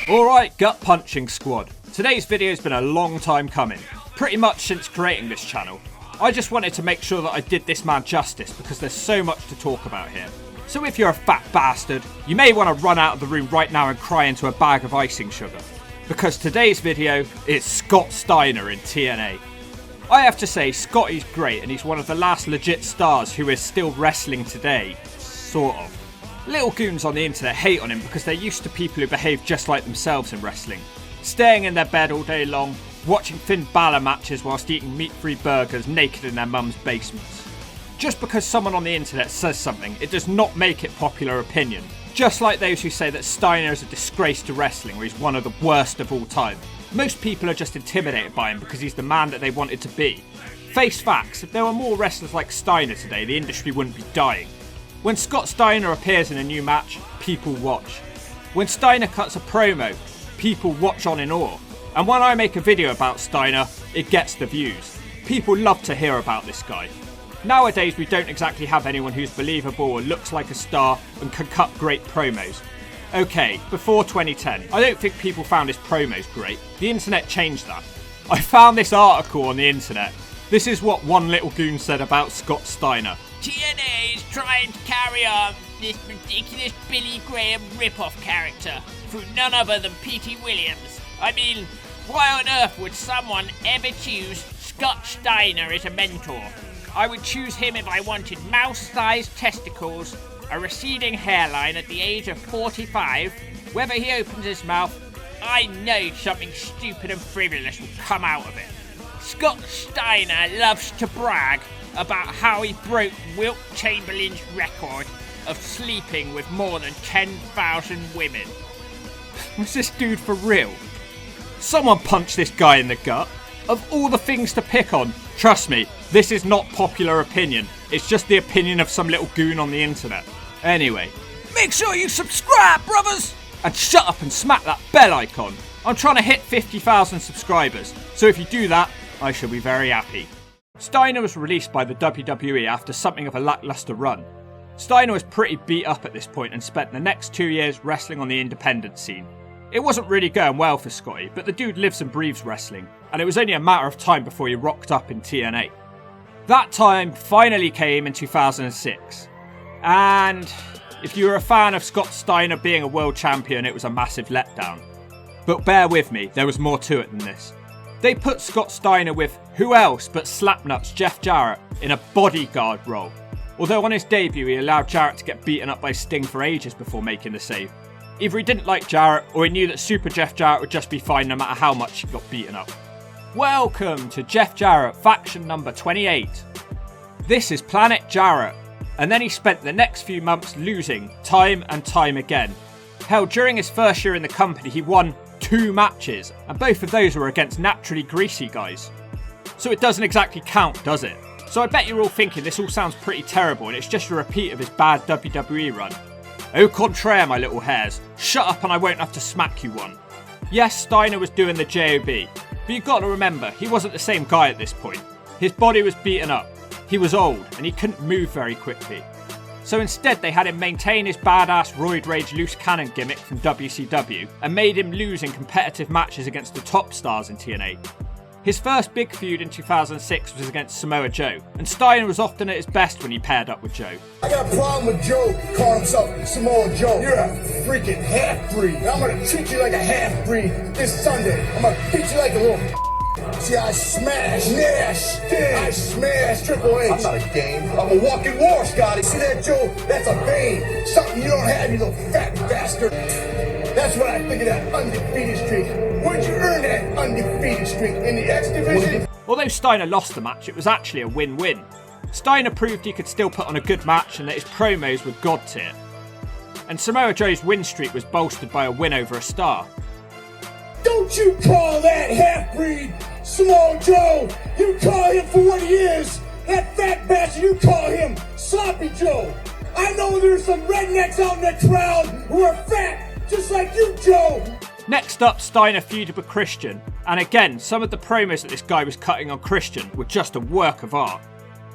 Alright, gut punching squad. Today's video has been a long time coming, pretty much since creating this channel. I just wanted to make sure that I did this man justice because there's so much to talk about here. So if you're a fat bastard, you may want to run out of the room right now and cry into a bag of icing sugar. Because today's video is Scott Steiner in TNA. I have to say, Scotty's great and he's one of the last legit stars who is still wrestling today. Sort of. Little goons on the internet hate on him because they're used to people who behave just like themselves in wrestling. Staying in their bed all day long, watching Finn Balor matches whilst eating meat-free burgers naked in their mum's basements. Just because someone on the internet says something, it does not make it popular opinion. Just like those who say that Steiner is a disgrace to wrestling or he's one of the worst of all time. Most people are just intimidated by him because he's the man that they wanted to be. Face facts, if there were more wrestlers like Steiner today, the industry wouldn't be dying. When Scott Steiner appears in a new match, people watch. When Steiner cuts a promo, people watch on in awe. And when I make a video about Steiner, it gets the views. People love to hear about this guy. Nowadays we don't exactly have anyone who's believable or looks like a star and can cut great promos. Okay, before 2010, I don't think people found his promos great. The internet changed that. I found this article on the internet. This is what one little goon said about Scott Steiner. TNA is trying to carry on this ridiculous Billy Graham rip-off character through none other than Petey Williams. I mean, why on earth would someone ever choose Scott Steiner as a mentor? I would choose him if I wanted mouse-sized testicles, a receding hairline at the age of 45. Whether he opens his mouth, I know something stupid and frivolous will come out of it. Scott Steiner loves to brag about how he broke Wilt Chamberlain's record of sleeping with more than 10,000 women. Was this dude for real? Someone punched this guy in the gut. Of all the things to pick on, trust me, this is not popular opinion. It's just the opinion of some little goon on the internet. Anyway, make sure you subscribe, brothers! And shut up and smack that bell icon. I'm trying to hit 50,000 subscribers, so if you do that, I shall be very happy. Steiner was released by the WWE after something of a lackluster run. Steiner was pretty beat up at this point and spent the next 2 years wrestling on the independent scene. It wasn't really going well for Scotty, but the dude lives and breathes wrestling, and it was only a matter of time before he rocked up in TNA. That time finally came in 2006. And if you were a fan of Scott Steiner being a world champion, it was a massive letdown. But bear with me, there was more to it than this. They put Scott Steiner with who else but Slapnuts Jeff Jarrett in a bodyguard role. Although on his debut he allowed Jarrett to get beaten up by Sting for ages before making the save. Either he didn't like Jarrett or he knew that Super Jeff Jarrett would just be fine no matter how much he got beaten up. Welcome to Jeff Jarrett faction number 28. This is Planet Jarrett, and then he spent the next few months losing time and time again. Hell, during his first year in the company he won 2 matches, and both of those were against naturally greasy guys. So it doesn't exactly count, does it? So I bet you're all thinking this all sounds pretty terrible and it's just a repeat of his bad WWE run. Au contraire, my little hares. Shut up and I won't have to smack you one. Yes, Steiner was doing the J.O.B, but you've got to remember, he wasn't the same guy at this point. His body was beaten up, he was old, and he couldn't move very quickly. So instead they had him maintain his badass roid rage loose cannon gimmick from WCW and made him lose in competitive matches against the top stars in TNA. His first big feud in 2006 was against Samoa Joe, and Steiner was often at his best when he paired up with Joe. I got a problem with Joe calling himself Samoa Joe. You're a freaking half-breed. I'm gonna treat you like a half-breed this Sunday. I'm gonna beat you like a little See, I smash, I smash Triple H. I'm not a game. I'm a walking war, Scotty. See that, Joe? That's a vein. Something you don't have, you little fat bastard. That's what I think of that undefeated streak. Where'd you earn that undefeated streak? In the X division? Although Steiner lost the match, it was actually a win-win. Steiner proved he could still put on a good match and that his promos were god tier. And Samoa Joe's win streak was bolstered by a win over a star. Don't you call that half-breed Samoa Joe! You call him for what he is! That fat bastard, you call him Sloppy Joe! I know there's some rednecks out in that crowd who are fat, just like you, Joe! Next up, Steiner feuded with Christian, and again, some of the promos that this guy was cutting on Christian were just a work of art.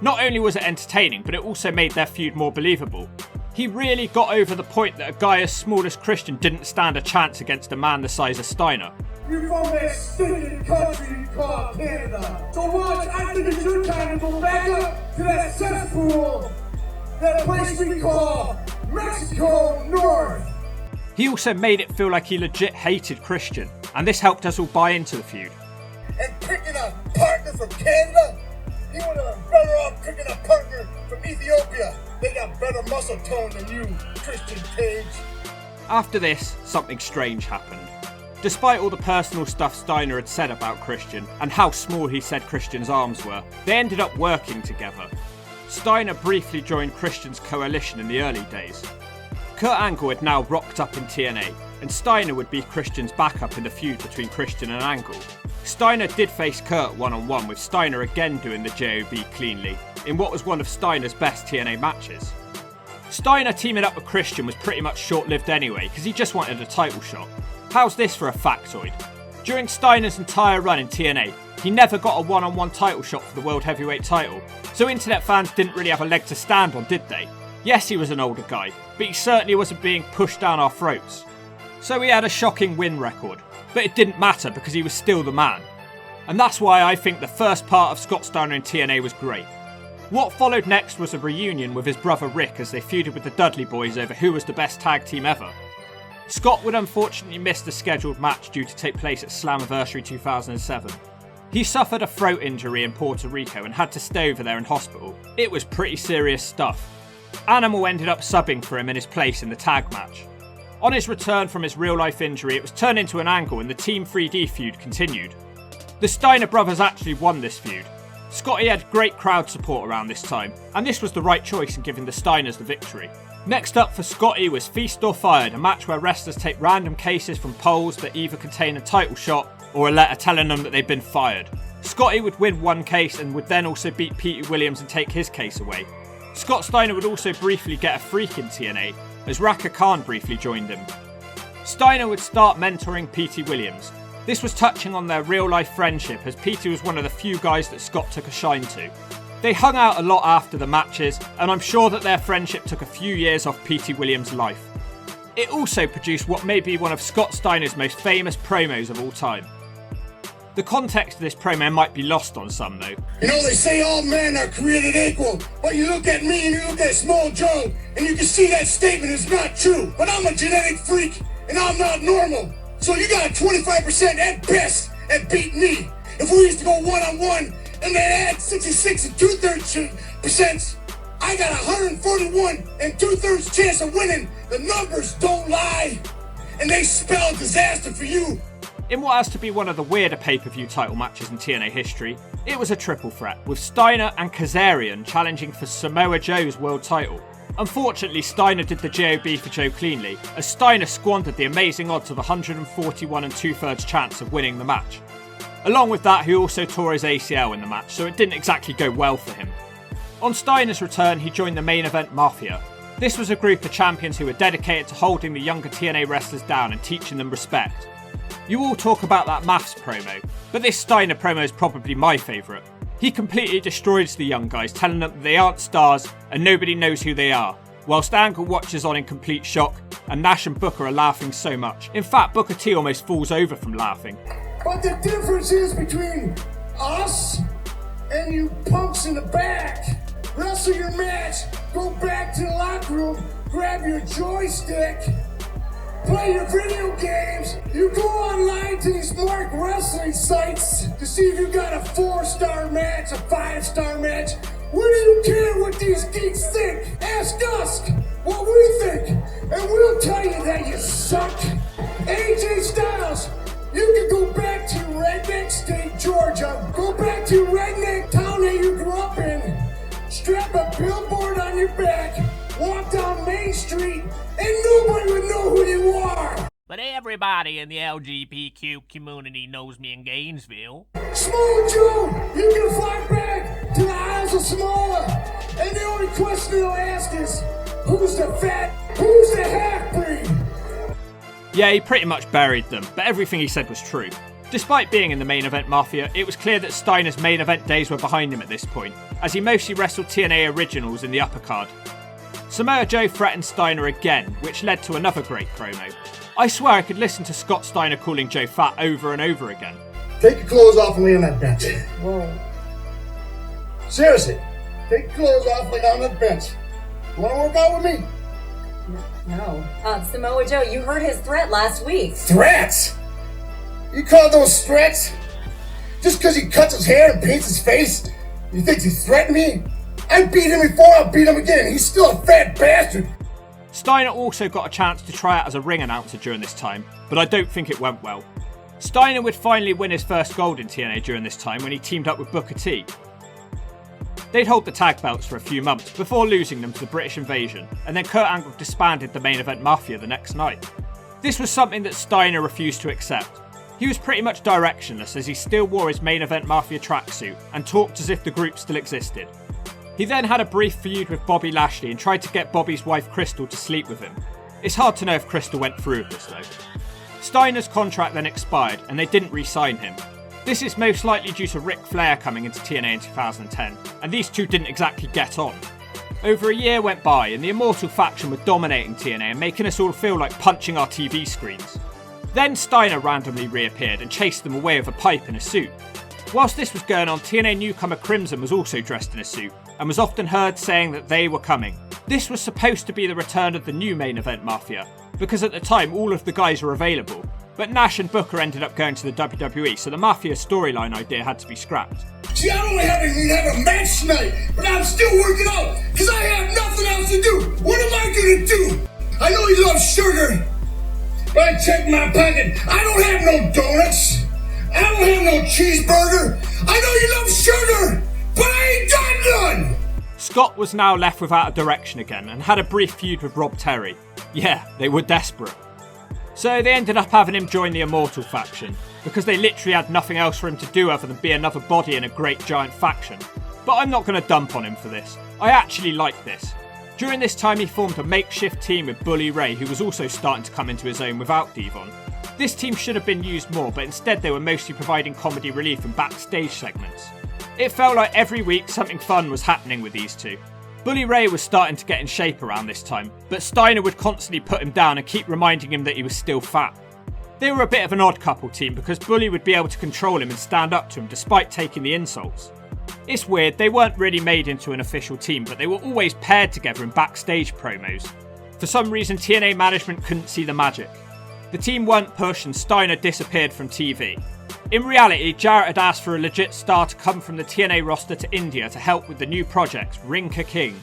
Not only was it entertaining, but it also made their feud more believable. He really got over the point that a guy as small as Christian didn't stand a chance against a man the size of Steiner. You're from that stinking country called Canada. So watch, I think it's your time to go back up to that cesspool, that place we call Mexico North. He also made it feel like he legit hated Christian, and this helped us all buy into the feud. And picking a partner from Canada? You would have been better off picking a partner from Ethiopia. They got better muscle tone than you, Christian Cage. After this, something strange happened. Despite all the personal stuff Steiner had said about Christian, and how small he said Christian's arms were, they ended up working together. Steiner briefly joined Christian's coalition in the early days. Kurt Angle had now rocked up in TNA, and Steiner would be Christian's backup in the feud between Christian and Angle. Steiner did face Kurt one-on-one, with Steiner again doing the J.O.B cleanly, in what was one of Steiner's best TNA matches. Steiner teaming up with Christian was pretty much short-lived anyway, because he just wanted a title shot. How's this for a factoid? During Steiner's entire run in TNA, he never got a one-on-one title shot for the World Heavyweight title, so internet fans didn't really have a leg to stand on, did they? Yes, he was an older guy, but he certainly wasn't being pushed down our throats. So he had a shocking win record, but it didn't matter because he was still the man. And that's why I think the first part of Scott Steiner in TNA was great. What followed next was a reunion with his brother Rick as they feuded with the Dudley Boys over who was the best tag team ever. Scott would unfortunately miss the scheduled match due to take place at Slammiversary 2007. He suffered a throat injury in Puerto Rico and had to stay over there in hospital. It was pretty serious stuff. Animal ended up subbing for him in his place in the tag match. On his return from his real-life injury, it was turned into an angle and the Team 3D feud continued. The Steiner brothers actually won this feud. Scotty had great crowd support around this time, and this was the right choice in giving the Steiners the victory. Next up for Scotty was Feast or Fired, a match where wrestlers take random cases from polls that either contain a title shot or a letter telling them that they've been fired. Scotty would win one case and would then also beat Petey Williams and take his case away. Scott Steiner would also briefly get a freak in TNA, as Raka Khan briefly joined him. Steiner would start mentoring Petey Williams. This was touching on their real-life friendship, as Petey was one of the few guys that Scott took a shine to. They hung out a lot after the matches, and I'm sure that their friendship took a few years off Petey Williams' life. It also produced what may be one of Scott Steiner's most famous promos of all time. The context of this promo might be lost on some though. You know, they say all men are created equal, but you look at me and you look at Small Joe, and you can see that statement is not true. But I'm a genetic freak, and I'm not normal. So you got a 25% at best at beating me. If we used to go one-on-one, and they add 66 and 2/3%, I got 141 and 2/3 chance of winning. The numbers don't lie, and they spell disaster for you. In what has to be one of the weirder pay-per-view title matches in TNA history, it was a triple threat, with Steiner and Kazarian challenging for Samoa Joe's world title. Unfortunately, Steiner did the J.O.B for Joe cleanly, as Steiner squandered the amazing odds of 141 and 2/3 chance of winning the match. Along with that, he also tore his ACL in the match, so it didn't exactly go well for him. On Steiner's return, he joined the main event Mafia. This was a group of champions who were dedicated to holding the younger TNA wrestlers down and teaching them respect. You all talk about that Maths promo, but this Steiner promo is probably my favourite. He completely destroys the young guys, telling them that they aren't stars and nobody knows who they are, whilst Angle watches on in complete shock, and Nash and Booker are laughing so much. In fact, Booker T almost falls over from laughing. But the difference is between us and you punks in the back. Wrestle your match, go back to the locker room, grab your joystick, play your video games. You go online to these marked wrestling sites to see if you got a 4-star match, a 5-star match. What do you care what these geeks think? Ask us what we think, and we'll tell you that you suck. AJ Styles, you can go back to Redneck State, Georgia. Go back to Redneck Town that you grew up in. Strap a billboard on your back, walk down Main Street, and nobody would know who you are. But everybody in the LGBTQ community knows me in Gainesville. Small Joe, you can fly back to the Isles of Samoa, and the only question they'll ask is, who's the half-breed? Yeah, he pretty much buried them, but everything he said was true. Despite being in the main event Mafia, it was clear that Steiner's main event days were behind him at this point, as he mostly wrestled TNA originals in the upper card. Samoa Joe threatened Steiner again, which led to another great promo. I swear I could listen to Scott Steiner calling Joe fat over and over again. Take your clothes off and lay on that bench. Whoa. Seriously, take your clothes off and lay on that bench. You want to work out with me? No. Samoa Joe, you heard his threat last week. Threats? You call those threats? Just because he cuts his hair and paints his face, you think he threatened me? I beat him before, I'll beat him again. He's still a fat bastard. Steiner also got a chance to try out as a ring announcer during this time, but I don't think it went well. Steiner would finally win his first gold in TNA during this time when he teamed up with Booker T. They'd hold the tag belts for a few months before losing them to the British Invasion, and then Kurt Angle disbanded the Main Event Mafia the next night. This was something that Steiner refused to accept. He was pretty much directionless as he still wore his Main Event Mafia tracksuit and talked as if the group still existed. He then had a brief feud with Bobby Lashley and tried to get Bobby's wife Crystal to sleep with him. It's hard to know if Crystal went through with this though. Steiner's contract then expired and they didn't re-sign him. This is most likely due to Ric Flair coming into TNA in 2010, and these two didn't exactly get on. Over a year went by and the Immortal faction were dominating TNA and making us all feel like punching our TV screens. Then Steiner randomly reappeared and chased them away with a pipe and a suit. Whilst this was going on, TNA newcomer Crimson was also dressed in a suit and was often heard saying that they were coming. This was supposed to be the return of the new Main Event Mafia, because at the time all of the guys were available, but Nash and Booker ended up going to the WWE, so the Mafia storyline idea had to be scrapped. See, I only have a match tonight, but I'm still working out, because I have nothing else to do. What am I going to do? I know you love sugar, but I checked my pocket. I don't have no donuts. I don't have no cheeseburger. I know you love sugar, but I ain't got none. Scott was now left without a direction again and had a brief feud with Rob Terry. Yeah, they were desperate. So they ended up having him join the Immortal faction, because they literally had nothing else for him to do other than be another body in a great giant faction. But I'm not going to dump on him for this. I actually like this. During this time he formed a makeshift team with Bully Ray, who was also starting to come into his own without Devon. This team should have been used more, but instead they were mostly providing comedy relief and backstage segments. It felt like every week something fun was happening with these two. Bully Ray was starting to get in shape around this time, but Steiner would constantly put him down and keep reminding him that he was still fat. They were a bit of an odd couple team because Bully would be able to control him and stand up to him despite taking the insults. It's weird, they weren't really made into an official team, but they were always paired together in backstage promos. For some reason TNA management couldn't see the magic. The team weren't pushed and Steiner disappeared from TV. In reality, Jarrett had asked for a legit star to come from the TNA roster to India to help with the new project, Rinka King.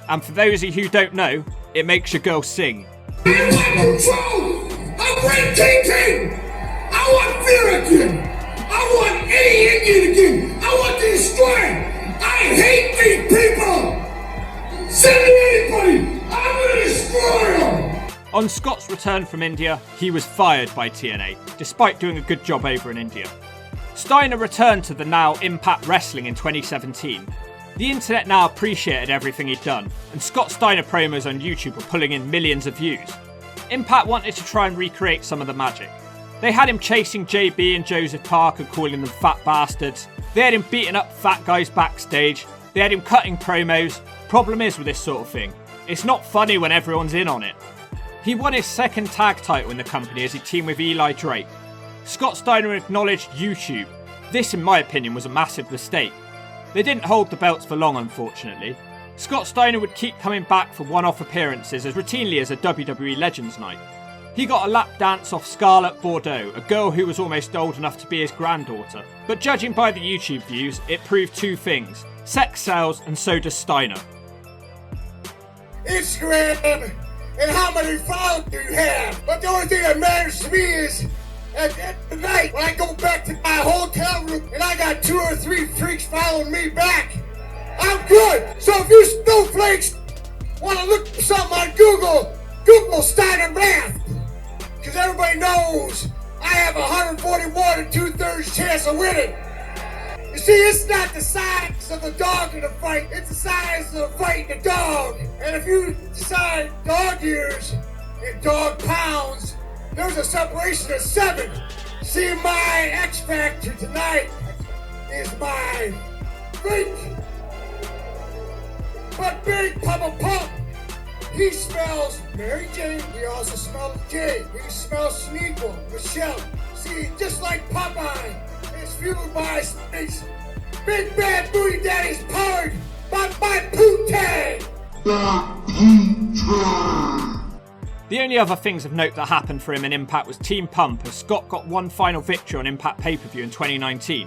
And for those of you who don't know, it makes your girl sing. I want control! I want King! I want fear again! I want any Indian again! I want to destroy them! I hate these people! Send me anybody! I'm gonna destroy them! On Scott's return from India, he was fired by TNA, despite doing a good job over in India. Steiner returned to the now Impact Wrestling in 2017. The internet now appreciated everything he'd done, and Scott Steiner promos on YouTube were pulling in millions of views. Impact wanted to try and recreate some of the magic. They had him chasing J.O.B and Joseph Parker, calling them fat bastards. They had him beating up fat guys backstage. They had him cutting promos. Problem is with this sort of thing, it's not funny when everyone's in on it. He won his second tag title in the company as he teamed with Eli Drake. Scott Steiner acknowledged YouTube. This, in my opinion, was a massive mistake. They didn't hold the belts for long, unfortunately. Scott Steiner would keep coming back for one-off appearances as routinely as a WWE Legends Night. He got a lap dance off Scarlett Bordeaux, a girl who was almost old enough to be his granddaughter. But judging by the YouTube views, it proved two things. Sex sells, and so does Steiner. Instagram! And how many followers do you have? But the only thing that matters to me is at the end of the night, when I go back to my hotel room and I got 2 or 3 freaks following me back, I'm good. So if you snowflakes want to look for something on Google Steiner math. Because everybody knows I have a 141 and 2/3 chance of winning. You see, it's not the size of the dog in the fight, it's the size of the fight in the dog. And if you decide dog years and dog pounds, there's a separation of 7. See, my X Factor tonight is my fake but big Papa Pump He smells Mary Jane. We also smell Jay. We smell Sneakle, Michelle. See, just like Popeye, it's fueled by space. Big Bad Booty Daddy's powered by Petey. The only other things of note that happened for him in Impact was Team Pump, as Scott got one final victory on Impact pay-per-view in 2019.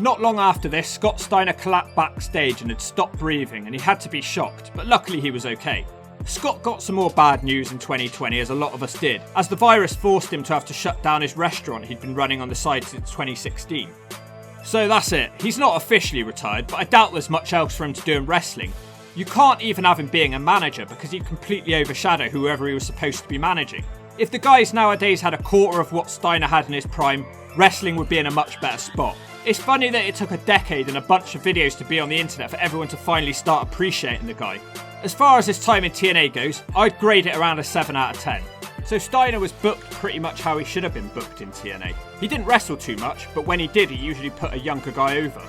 Not long after this, Scott Steiner collapsed backstage and had stopped breathing, and he had to be shocked, but luckily he was okay. Scott got some more bad news in 2020, as a lot of us did, as the virus forced him to have to shut down his restaurant he'd been running on the side since 2016. So that's it. He's not officially retired, but I doubt there's much else for him to do in wrestling. You can't even have him being a manager because he'd completely overshadow whoever he was supposed to be managing. If the guys nowadays had a quarter of what Steiner had in his prime, wrestling would be in a much better spot. It's funny that it took a decade and a bunch of videos to be on the internet for everyone to finally start appreciating the guy. As far as his time in TNA goes, I'd grade it around a 7 out of 10. So Steiner was booked pretty much how he should have been booked in TNA. He didn't wrestle too much, but when he did, he usually put a younger guy over.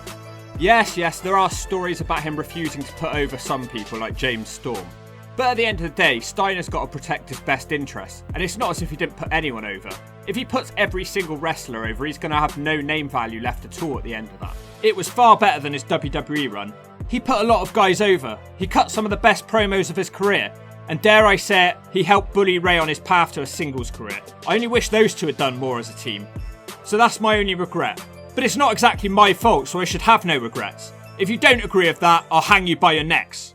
Yes, there are stories about him refusing to put over some people like James Storm. But at the end of the day, Steiner's got to protect his best interests, and it's not as if he didn't put anyone over. If he puts every single wrestler over, he's going to have no name value left at all at the end of that. It was far better than his WWE run. He put a lot of guys over, he cut some of the best promos of his career, and dare I say it, he helped Bully Ray on his path to a singles career. I only wish those two had done more as a team. So that's my only regret. But it's not exactly my fault, so I should have no regrets. If you don't agree with that, I'll hang you by your necks.